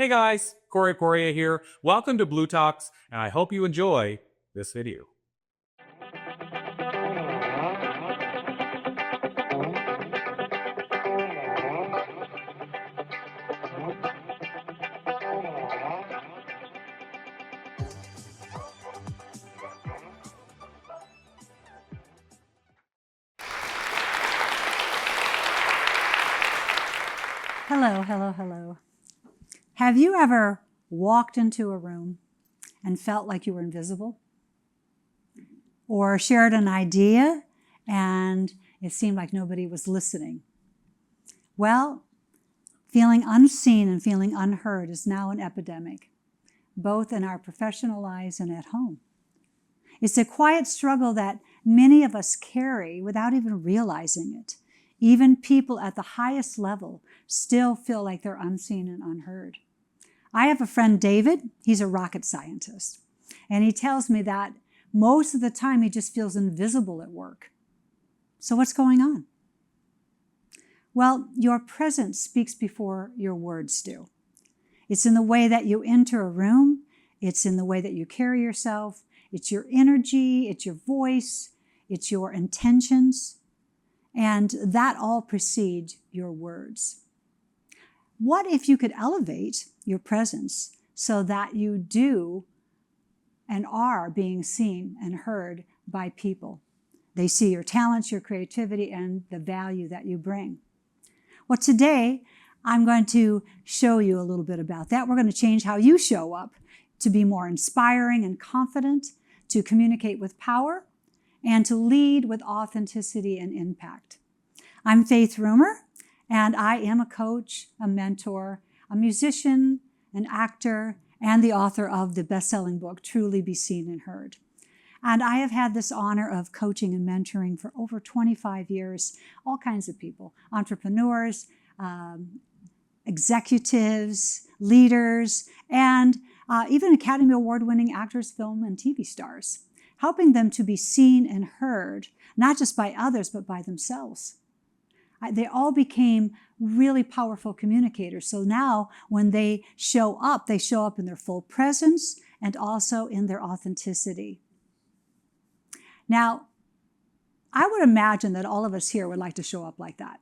Hey guys, Corey Coria here. Welcome to Blue Talks, and I hope you enjoy this video. Hello. Have you ever walked into a room and felt like you were invisible? Or shared an idea and it seemed like nobody was listening? Well, feeling unseen and feeling unheard is now an epidemic, both in our professional lives and at home. It's a quiet struggle that many of us carry without even realizing it. Even people at the highest level still feel like they're unseen and unheard. I have a friend, David. He's a rocket scientist. And he tells me that most of the time he just feels invisible at work. So what's going on? Well, your presence speaks before your words do. It's in the way that you enter a room. It's in the way that you carry yourself. It's your energy. It's your voice. It's your intentions. And that all precedes your words. What if you could elevate your presence so that you do and are being seen and heard by people? They see your talents, your creativity, and the value that you bring. Well, today, I'm going to show you a little bit about that. We're going to change how you show up to be more inspiring and confident, to communicate with power, and to lead with authenticity and impact. I'm Faith Rumer, and I am a coach, a mentor, a musician, an actor, and the author of the best-selling book, Truly Be Seen and Heard. And I have had this honor of coaching and mentoring for over 25 years, all kinds of people, entrepreneurs, executives, leaders, and even Academy Award-winning actors, film, and TV stars, helping them to be seen and heard, not just by others, but by themselves. They all became really powerful communicators. So now when they show up in their full presence and also in their authenticity. Now, I would imagine that all of us here would like to show up like that.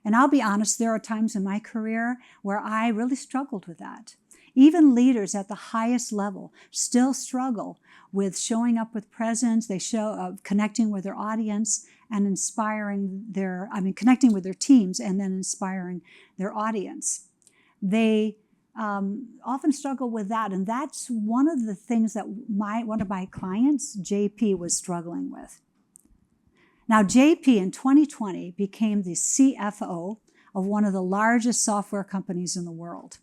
And I'll be honest, there are times in my career where I really struggled with that. Even leaders at the highest level still struggle with showing up with presence. They show connecting with their audience and connecting with their teams and then inspiring their audience. They often struggle with that, and that's one of the things that one of my clients, JP, was struggling with. Now, JP in 2020 became the CFO of one of the largest software companies in the world.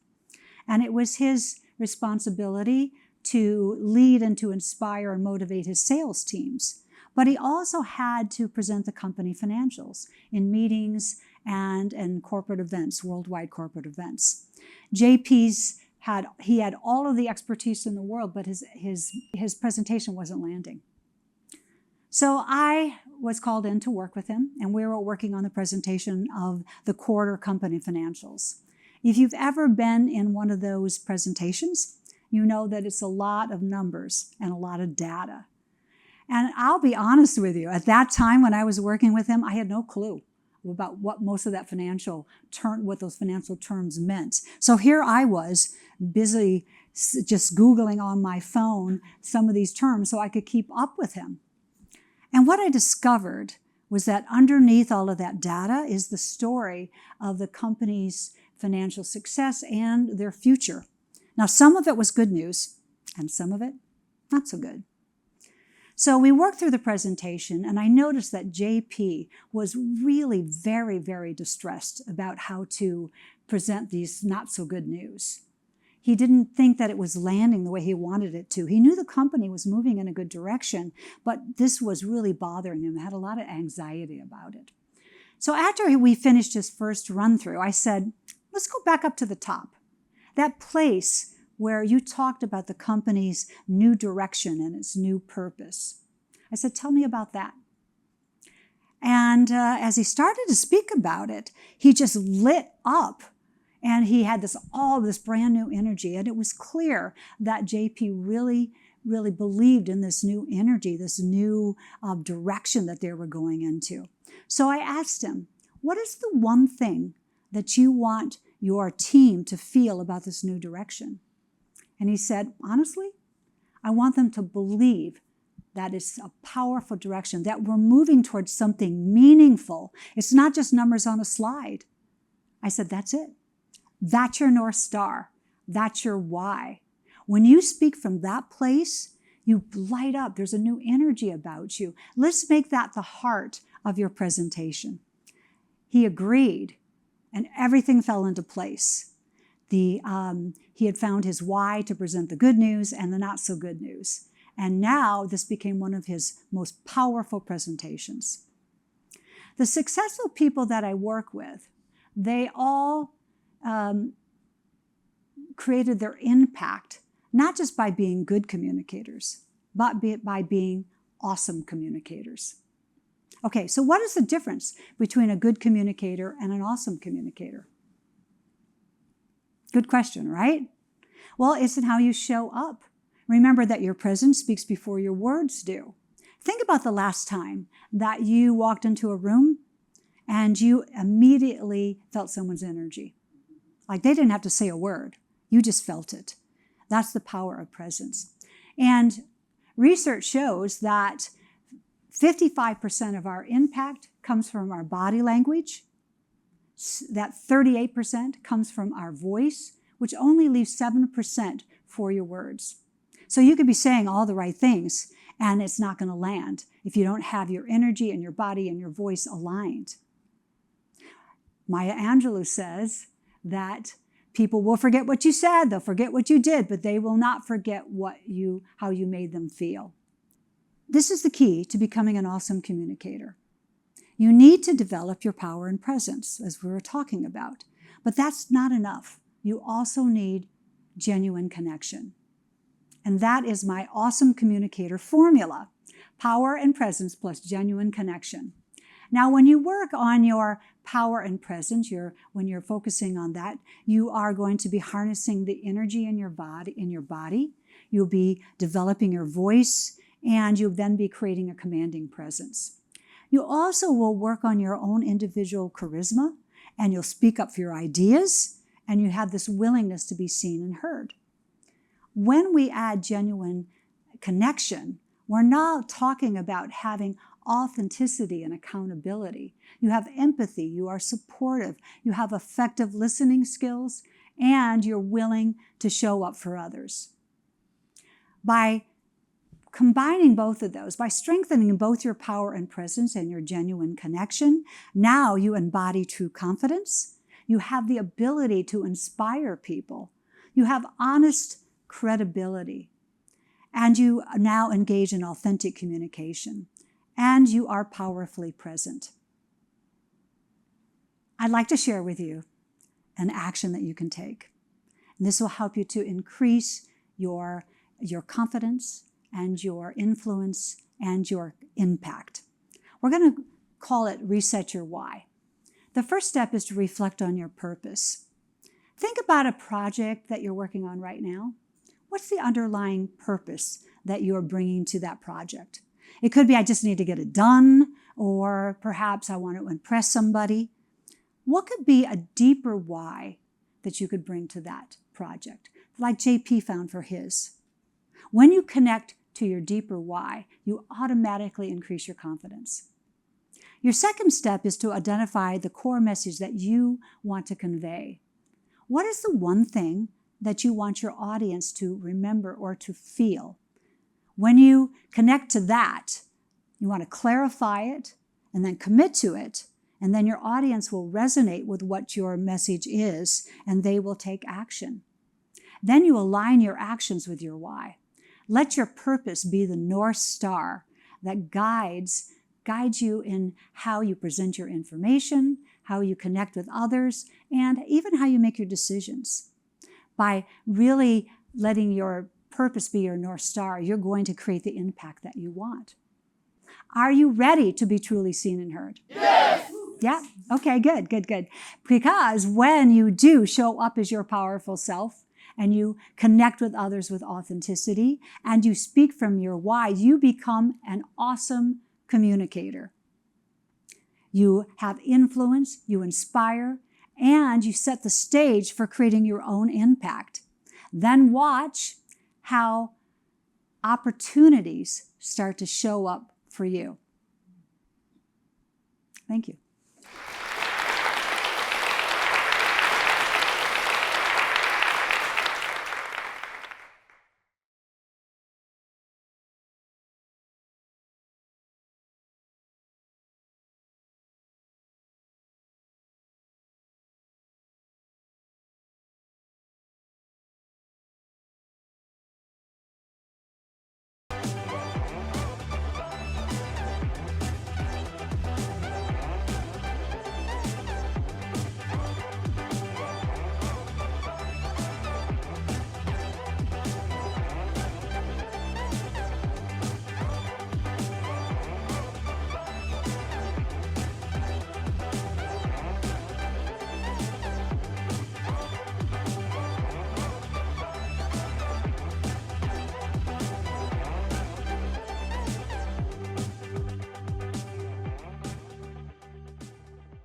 And it was his responsibility to lead and to inspire and motivate his sales teams. But he also had to present the company financials in meetings and in corporate events, worldwide corporate events. JP's had all of the expertise in the world, but his presentation wasn't landing. So I was called in to work with him, and we were working on the presentation of the quarter company financials. If you've ever been in one of those presentations, you know that it's a lot of numbers and a lot of data. And I'll be honest with you, at that time when I was working with him, I had no clue about what most of that what those financial terms meant. So here I was busy just Googling on my phone some of these terms so I could keep up with him. And what I discovered was that underneath all of that data is the story of the company's financial success and their future. Now, some of it was good news, and some of it not so good. So we worked through the presentation, and I noticed that JP was really very, very distressed about how to present these not so good news. He didn't think that it was landing the way he wanted it to. He knew the company was moving in a good direction, but this was really bothering him. He had a lot of anxiety about it. So after we finished his first run through, I said, let's go back up to the top. That place where you talked about the company's new direction and its new purpose. I said, tell me about that. And as he started to speak about it, he just lit up And he had all this brand new energy. And it was clear that JP really believed in this new energy, this new direction that they were going into. So I asked him, what is the one thing that you want your team to feel about this new direction? And he said, honestly, I want them to believe that it's a powerful direction, that we're moving towards something meaningful. It's not just numbers on a slide. I said, that's it. That's your North Star. That's your why. When you speak from that place, you light up. There's a new energy about you. Let's make that the heart of your presentation. He agreed, and everything fell into place. He had found his why to present the good news and the not so good news. And now this became one of his most powerful presentations. The successful people that I work with, they all created their impact, not just by being good communicators, but by being awesome communicators. Okay, so what is the difference between a good communicator and an awesome communicator? Good question, right? Well, it's in how you show up. Remember that your presence speaks before your words do. Think about the last time that you walked into a room and you immediately felt someone's energy. Like they didn't have to say a word. You just felt it. That's the power of presence. And research shows that 55% of our impact comes from our body language, that 38% comes from our voice, which only leaves 7% for your words. So you could be saying all the right things, and it's not going to land if you don't have your energy and your body and your voice aligned. Maya Angelou says that people will forget what you said, they'll forget what you did, but they will not forget how you made them feel. This is the key to becoming an awesome communicator. You need to develop your power and presence, as we were talking about. But that's not enough. You also need genuine connection. And that is my awesome communicator formula: power and presence plus genuine connection. Now, when you work on your power and presence, when you're focusing on that, you are going to be harnessing the energy in your body. You'll be developing your voice, and you'll then be creating a commanding presence. You also will work on your own individual charisma, and you'll speak up for your ideas, and you have this willingness to be seen and heard. When we add genuine connection, we're not talking about having authenticity and accountability. You have empathy, you are supportive, you have effective listening skills, and you're willing to show up for others. By combining both of those, by strengthening both your power and presence and your genuine connection, now you embody true confidence. You have the ability to inspire people. You have honest credibility. And you now engage in authentic communication. And you are powerfully present. I'd like to share with you an action that you can take. And this will help you to increase your confidence and your influence and your impact. We're going to call it Reset Your Why. The first step is to reflect on your purpose. Think about a project that you're working on right now. What's the underlying purpose that you're bringing to that project? It could be, I just need to get it done, or perhaps I want to impress somebody. What could be a deeper why that you could bring to that project, like JP found for his? When you connect to your deeper why, you automatically increase your confidence. Your second step is to identify the core message that you want to convey. What is the one thing that you want your audience to remember or to feel? When you connect to that, you want to clarify it and then commit to it, and then your audience will resonate with what your message is, and they will take action. Then you align your actions with your why. Let your purpose be the North Star that guides you in how you present your information, how you connect with others, and even how you make your decisions. By really letting your purpose be your North Star, you're going to create the impact that you want. Are you ready to be truly seen and heard? Yes! Yeah. Okay, good, good, good. Because when you do show up as your powerful self and you connect with others with authenticity and you speak from your why, you become an awesome communicator. You have influence, you inspire, and you set the stage for creating your own impact. Then watch how opportunities start to show up for you. Thank you.